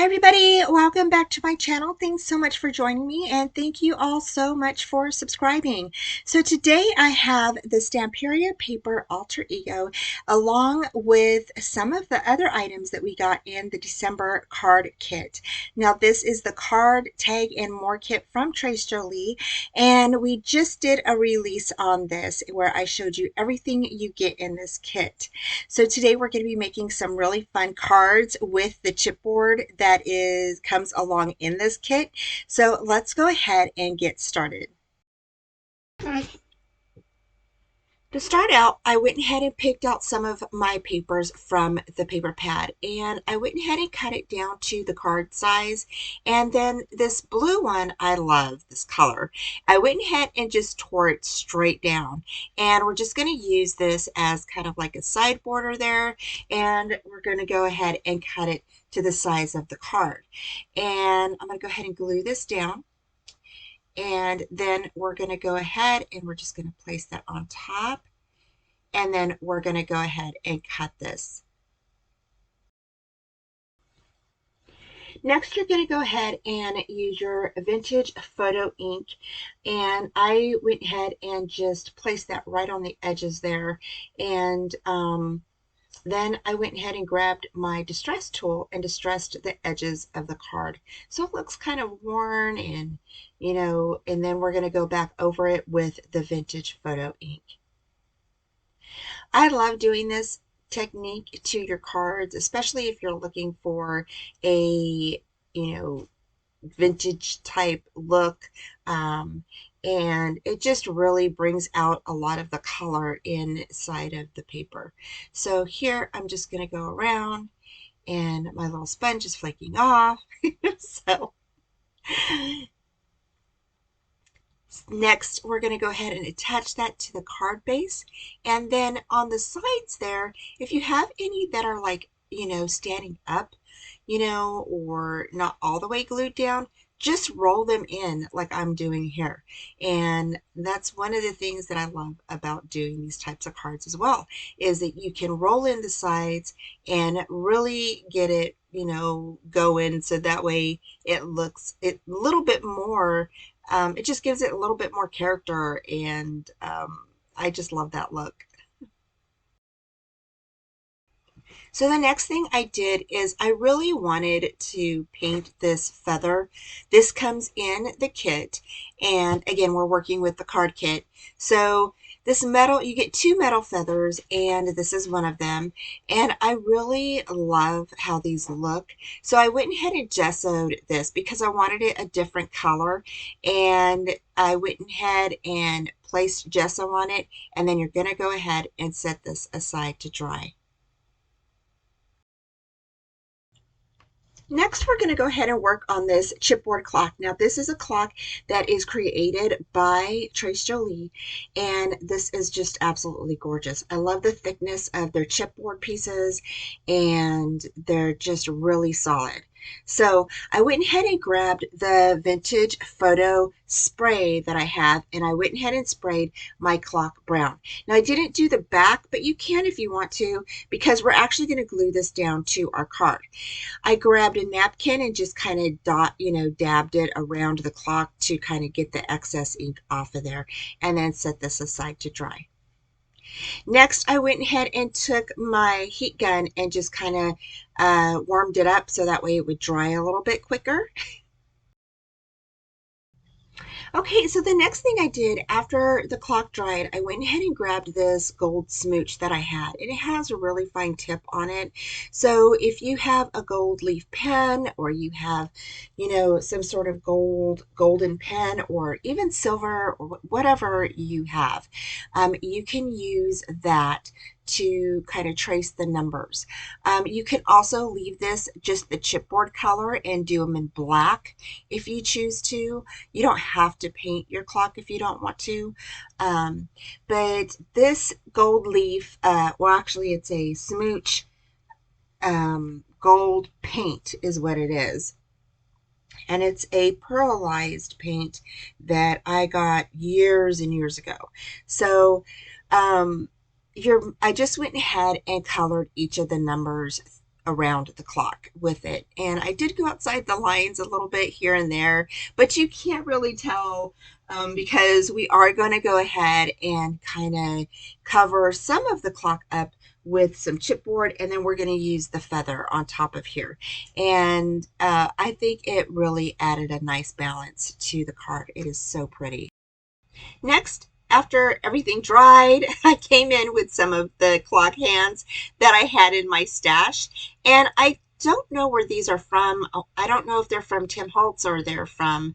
Hi everybody, welcome back to my channel. Thanks so much for joining me and thank you all so much for subscribing. So today I have the Stamperia paper alter ego along with some of the other items that we got in the December card kit. Now this is the card, tag, and more kit from Jolie, and we just did a release on this where I showed you everything you get in this kit. So today we're going to be making some really fun cards with the chipboard that comes along in this kit. So let's go ahead and get started. To start out, I went ahead and picked out some of my papers from the paper pad, and I went ahead and cut it down to the card size. And then this blue one, I love this color. I went ahead and just tore it straight down, and we're just going to use this as kind of like a side border there, and we're going to go ahead and cut it to the size of the card. And I'm going to go ahead and glue this down. And then we're going to go ahead and we're just going to place that on top. And then we're going to go ahead and cut this. Next, you're going to go ahead and use your vintage photo ink. And I went ahead and just placed that right on the edges there. And then I went ahead and grabbed my distress tool and distressed the edges of the card. So it looks kind of worn and, and then we're going to go back over it with the vintage photo ink. I love doing this technique to your cards, especially if you're looking for a, vintage type look. And it just really brings out a lot of the color inside of the paper. So here I'm just going to go around and my little sponge is flaking off. So next we're going to go ahead and attach that to the card base. And then on the sides there, if you have any that are like, standing up, or not all the way glued down, just roll them in like I'm doing here. And that's one of the things that I love about doing these types of cards as well, is that you can roll in the sides and really get it, going, so that way it looks a little bit more, it just gives it a little bit more character, and I just love that look. So the next thing I did is I really wanted to paint this feather. This comes in the kit, and again, we're working with the card kit. So this metal, you get two metal feathers, and this is one of them. And I really love how these look. So I went ahead and gessoed this because I wanted it a different color. And I went ahead and placed gesso on it, and then you're going to go ahead and set this aside to dry. Next, we're going to go ahead and work on this chipboard clock. Now, this is a clock that is created by Jolie, and this is just absolutely gorgeous. I love the thickness of their chipboard pieces, and they're just really solid. So I went ahead and grabbed the vintage photo spray that I have, and I went ahead and sprayed my clock brown. Now, I didn't do the back, but you can if you want to, because we're actually going to glue this down to our card. I grabbed a napkin and just kind of dabbed it around the clock to kind of get the excess ink off of there, and then set this aside to dry. Next, I went ahead and took my heat gun and just kind of warmed it up so that way it would dry a little bit quicker. Okay, so the next thing I did after the clock dried, I went ahead and grabbed this gold smooch that I had, and it has a really fine tip on it. So if you have a gold leaf pen, or you have, some sort of golden pen, or even silver, or whatever you have, you can use that to kind of trace the numbers. You can also leave this just the chipboard color and do them in black if you choose to. You don't have to paint your clock if you don't want to. But this gold leaf, well, actually it's a smooch gold paint is what it is. And it's a pearlized paint that I got years and years ago. So I just went ahead and colored each of the numbers around the clock with it. And I did go outside the lines a little bit here and there, but you can't really tell because we are going to go ahead and kind of cover some of the clock up with some chipboard, and then we're going to use the feather on top of here. And I think it really added a nice balance to the card. It is so pretty. Next, after everything dried, I came in with some of the clock hands that I had in my stash. And I don't know where these are from. I don't know if they're from Tim Holtz or they're from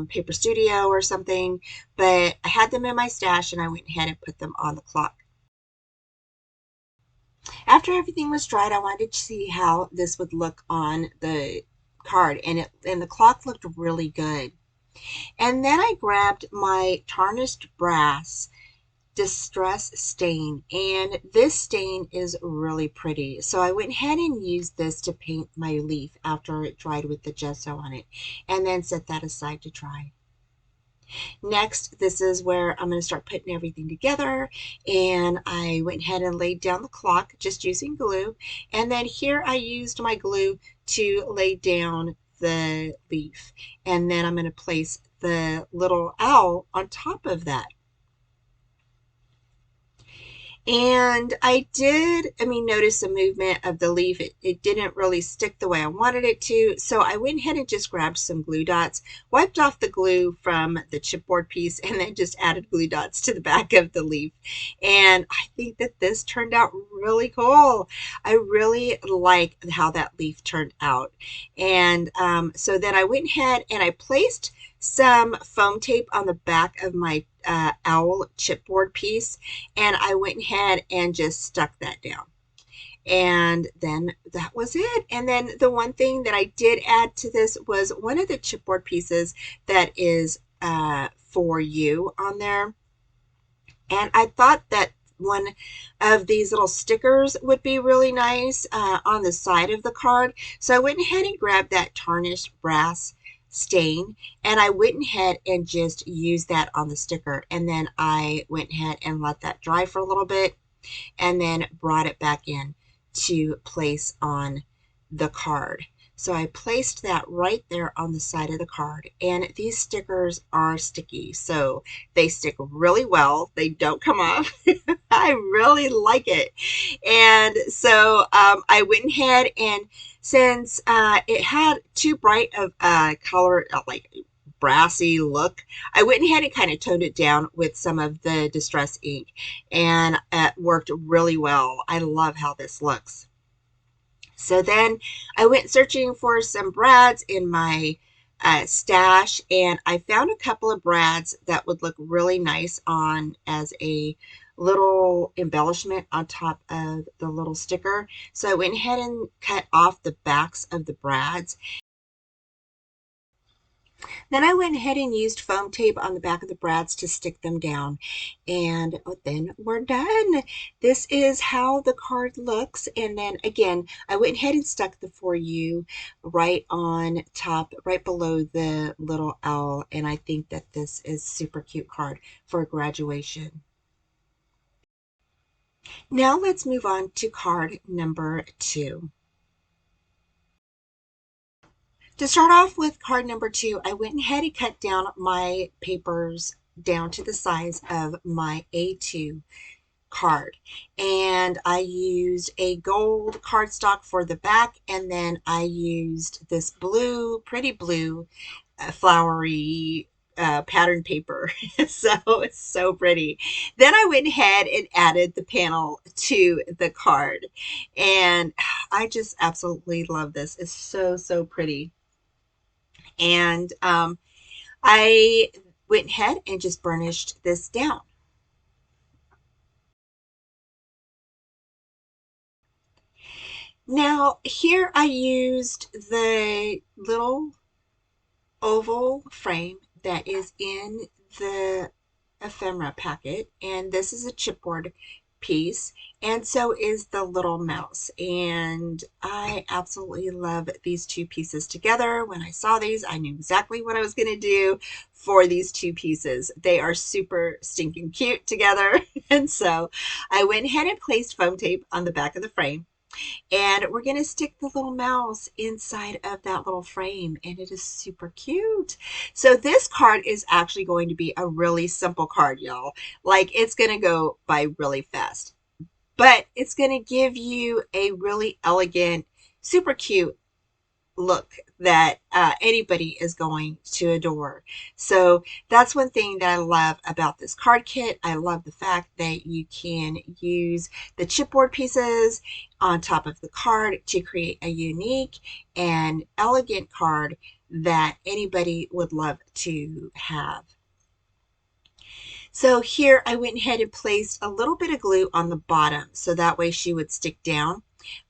Paper Studio or something, but I had them in my stash and I went ahead and put them on the clock. After everything was dried, I wanted to see how this would look on the card, and the clock looked really good. And then I grabbed my tarnished brass distress stain, and this stain is really pretty. So I went ahead and used this to paint my leaf after it dried with the gesso on it, and then set that aside to dry. Next, this is where I'm going to start putting everything together, and I went ahead and laid down the clock just using glue, and then here I used my glue to lay down the leaf, and then I'm going to place the little owl on top of that. And I did, notice the movement of the leaf. It didn't really stick the way I wanted it to. So I went ahead and just grabbed some glue dots, wiped off the glue from the chipboard piece, and then just added glue dots to the back of the leaf. And I think that this turned out really cool. I really like how that leaf turned out. And so then I went ahead and I placed some foam tape on the back of my owl chipboard piece, and I went ahead and just stuck that down. And then that was it. And then the one thing that I did add to this was one of the chipboard pieces that is for you on there. And I thought that one of these little stickers would be really nice on the side of the card. So I went ahead and grabbed that tarnished brass stain, and I went ahead and just used that on the sticker, and then I went ahead and let that dry for a little bit, and then brought it back in to place on the card. So I placed that right there on the side of the card, and these stickers are sticky, so they stick really well. They don't come off. I really like it. And so I went ahead, and since it had too bright of a color, like brassy look, I went ahead and kind of toned it down with some of the distress ink, and it worked really well. I love how this looks. So then I went searching for some brads in my stash, and I found a couple of brads that would look really nice on as a little embellishment on top of the little sticker. So I went ahead and cut off the backs of the brads. Then I went ahead and used foam tape on the back of the brads to stick them down. And then we're done. This is how the card looks. And then again, I went ahead and stuck the For You right on top, right below the little owl. And I think that this is super cute card for graduation. Now let's move on to card number 2. To start off with card number 2, I went ahead and cut down my papers down to the size of my A2 card. And I used a gold cardstock for the back, and then I used this blue, pretty blue, flowery pattern paper. So it's so pretty. Then I went ahead and added the panel to the card. And I just absolutely love this. It's so, so pretty. And I went ahead and just burnished this down. Now here I used the little oval frame that is in the ephemera packet, and this is a chipboard piece, and so is the little mouse. And I absolutely love these two pieces together. When I saw these, I knew exactly what I was going to do for these two pieces. They are super stinking cute together. And so I went ahead and placed foam tape on the back of the frame. And we're going to stick the little mouse inside of that little frame, and it is super cute. So this card is actually going to be a really simple card, y'all. Like, it's going to go by really fast, but it's going to give you a really elegant, super cute look that anybody is going to adore. So that's one thing that I love about this card kit. I love the fact that you can use the chipboard pieces on top of the card to create a unique and elegant card that anybody would love to have. So here I went ahead and placed a little bit of glue on the bottom so that way she would stick down.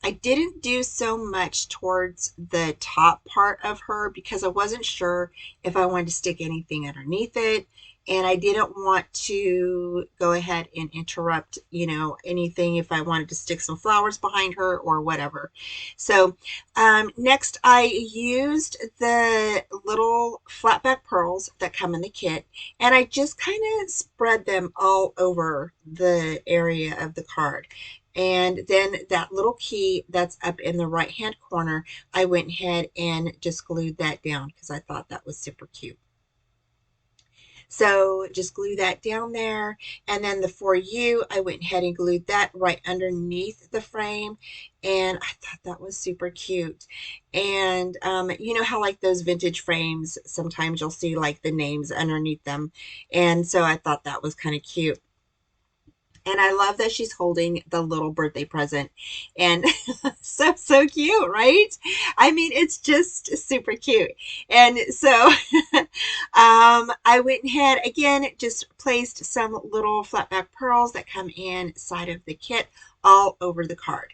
I didn't do so much towards the top part of her because I wasn't sure if I wanted to stick anything underneath it, and I didn't want to go ahead and interrupt, anything if I wanted to stick some flowers behind her or whatever. So next I used the little flat back pearls that come in the kit, and I just kind of spread them all over the area of the card. And then that little key that's up in the right hand corner, I went ahead and just glued that down because I thought that was super cute. So just glue that down there. And then the For You, I went ahead and glued that right underneath the frame. And I thought that was super cute. And you know how like those vintage frames, sometimes you'll see like the names underneath them. And so I thought that was kind of cute. And I love that she's holding the little birthday present. And so cute, right? I mean, it's just super cute. And so I went ahead again, just placed some little flat back pearls that come inside of the kit all over the card.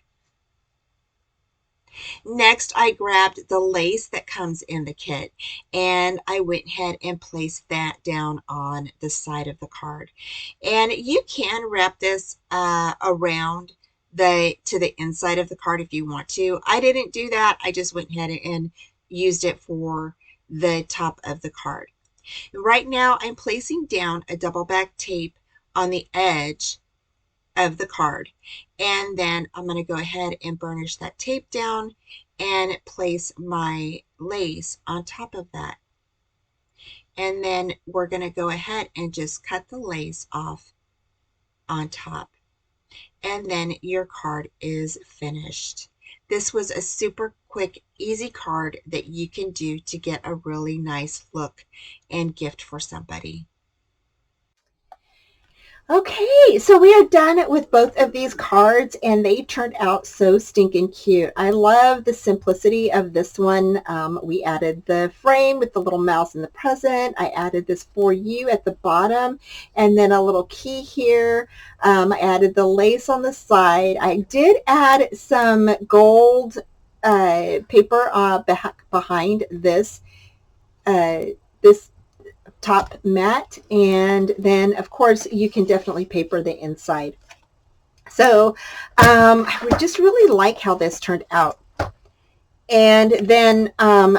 Next, I grabbed the lace that comes in the kit, and I went ahead and placed that down on the side of the card. And you can wrap this around to the inside of the card if you want to. I didn't do that. I just went ahead and used it for the top of the card. Right now, I'm placing down a double back tape on the edge of the card. And then I'm going to go ahead and burnish that tape down and place my lace on top of that. And then we're going to go ahead and just cut the lace off on top. And then your card is finished. This was a super quick, easy card that you can do to get a really nice look and gift for somebody. Okay, so we are done with both of these cards, and they turned out so stinking cute. I love the simplicity of this one. We added the frame with the little mouse and the present. I added this For You at the bottom, and then a little key here. I added the lace on the side. I did add some gold paper behind this this top mat, and then of course you can definitely paper the inside. So I would just really like how this turned out. And then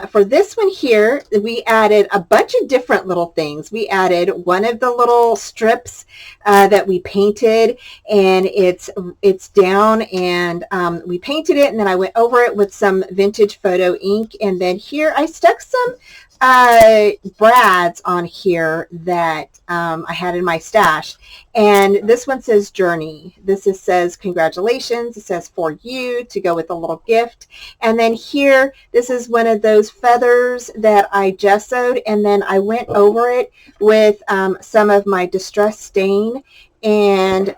for this one here, we added a bunch of different little things. We added one of the little strips that we painted, and it's down, and we painted it, and then I went over it with some vintage photo ink. And then here I stuck some brads on here that I had in my stash. And this one says Journey. This says congratulations. It says For You to go with a little gift. And then here, this is one of those feathers that I gessoed, and then I went over it with some of my Distress Stain and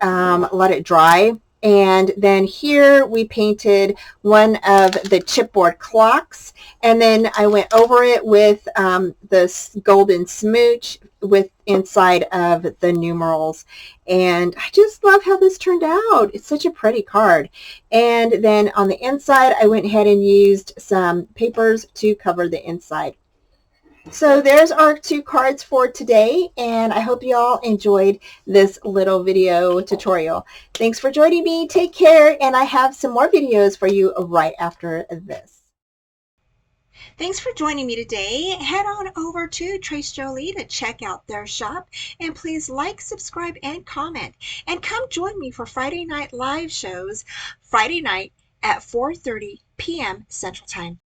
let it dry. And then here we painted one of the chipboard clocks, and then I went over it with this golden smooch with inside of the numerals. And I just love how this turned out. It's such a pretty card. And then on the inside, I went ahead and used some papers to cover the inside. So there's our two cards for today, and I hope you all enjoyed this little video tutorial. Thanks for joining me. Take care, and I have some more videos for you right after this. Thanks for joining me today. Head on over to Trace Jolie to check out their shop, and please like, subscribe, and comment. And come join me for Friday night live shows, Friday night at 4:30 p.m. Central Time.